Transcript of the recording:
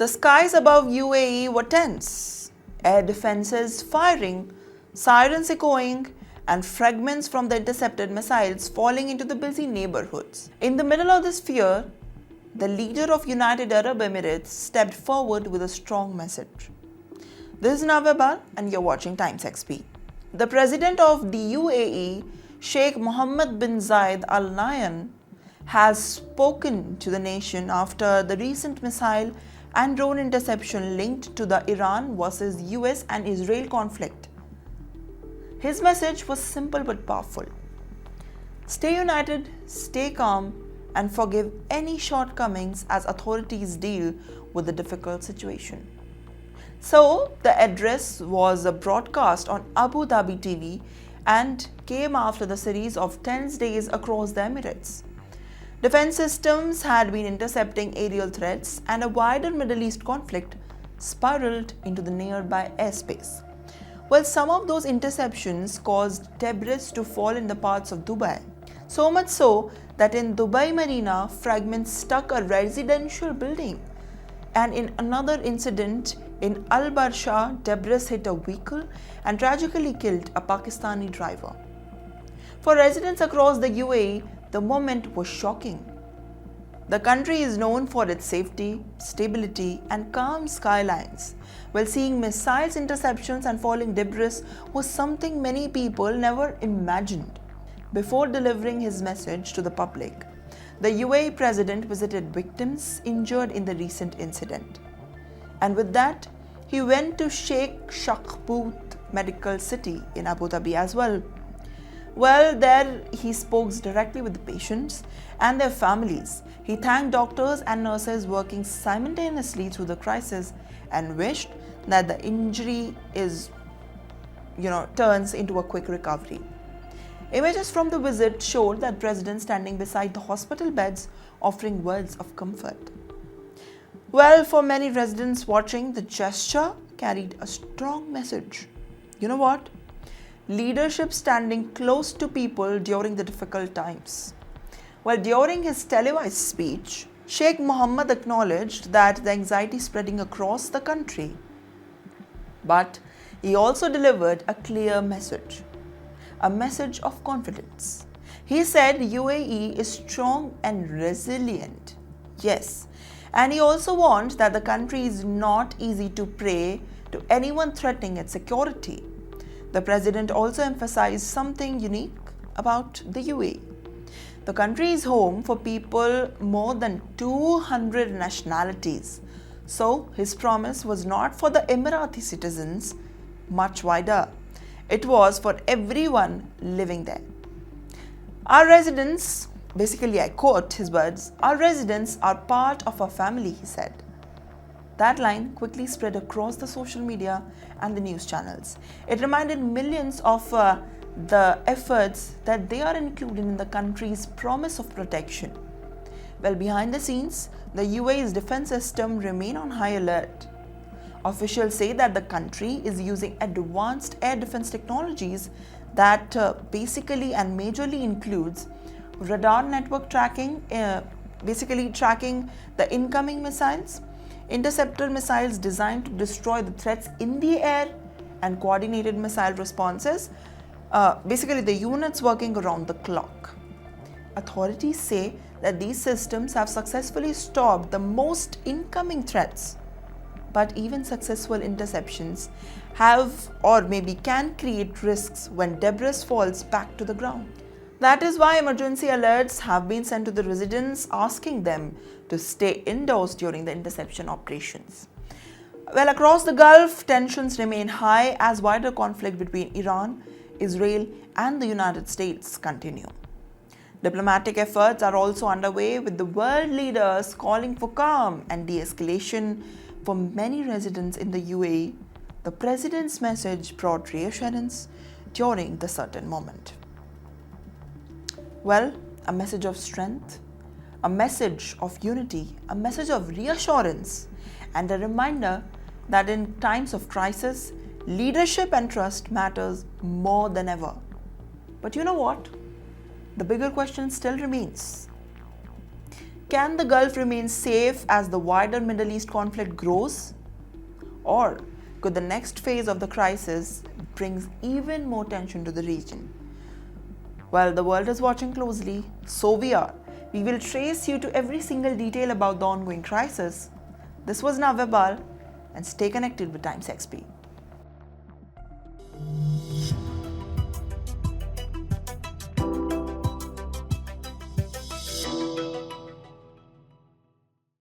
The skies above UAE were tense, air defenses firing, sirens echoing, and fragments from the intercepted missiles falling into the busy neighborhoods. In the middle of this fear, the leader of United Arab Emirates stepped forward with a strong message. This is Navabal and you're watching TimesXP. The president of the UAE, Sheikh Mohamed bin Zayed Al Nahyan, has spoken to the nation after the recent missile and drone interception linked to the Iran-U.S. and Israel conflict. His message was simple but powerful. Stay united, stay calm, and forgive any shortcomings as authorities deal with the difficult situation. So, the address was broadcast on Abu Dhabi TV and came after the series of tense days across the Emirates. Defense systems had been intercepting aerial threats, and a wider Middle East conflict spiraled into the nearby airspace. Well, some of those interceptions caused debris to fall in the parts of Dubai, so much so that in Dubai Marina, fragments struck a residential building, and in another incident in Al Barsha, debris hit a vehicle and tragically killed a Pakistani driver. For residents across the UAE, the moment was shocking. The country is known for its safety, stability, and calm skylines. While seeing missiles, interceptions, and falling debris was something many people never imagined. Before delivering his message to the public, the UAE president visited victims injured in the recent incident. And with that, he went to Sheikh Medical City in Abu Dhabi as well. Well, there he spoke directly with the patients and their families. He thanked doctors and nurses working simultaneously through the crisis and wished that the injury turns into a quick recovery. Images from the visit showed that president standing beside the hospital beds offering words of comfort. Well, for many residents watching, the gesture carried a strong message. You know what? Leadership standing close to people during the difficult times. Well, during his televised speech, Sheikh Mohammed acknowledged that the anxiety spreading across the country. But he also delivered a clear message, a message of confidence. He said UAE is strong and resilient. Yes, and he also warned that the country is not easy to prey to anyone threatening its security. The president also emphasized something unique about the UAE. The country is home for people more than 200 nationalities. So his promise was not for the Emirati citizens, much wider. It was for everyone living there. Our residents, basically I quote his words, our residents are part of our family, he said. That line quickly spread across the social media and the news channels. It reminded millions of the efforts that they are included in the country's promise of protection. Well, behind the scenes, the UAE's defense system remain on high alert. Officials say that the country is using advanced air defense technologies that basically and majorly includes radar network tracking, tracking the incoming missiles, interceptor missiles designed to destroy the threats in the air, and coordinated missile responses, the units working around the clock. Authorities say that these systems have successfully stopped the most incoming threats. But even successful interceptions have or maybe can create risks when debris falls back to the ground. That is why emergency alerts have been sent to the residents asking them to stay indoors during the interception operations. Well, across the Gulf, tensions remain high as wider conflict between Iran, Israel, and the United States continue. Diplomatic efforts are also underway with the world leaders calling for calm and de-escalation. For many residents in the UAE, the president's message brought reassurance during the certain moment. Well, a message of strength, a message of unity, a message of reassurance, and a reminder that in times of crisis, leadership and trust matters more than ever. But you know what? The bigger question still remains. Can the Gulf remain safe as the wider Middle East conflict grows? Or could the next phase of the crisis bring even more tension to the region? Well, the world is watching closely, so we are. We will trace you to every single detail about the ongoing crisis. This was Navya, and stay connected with TimesXP.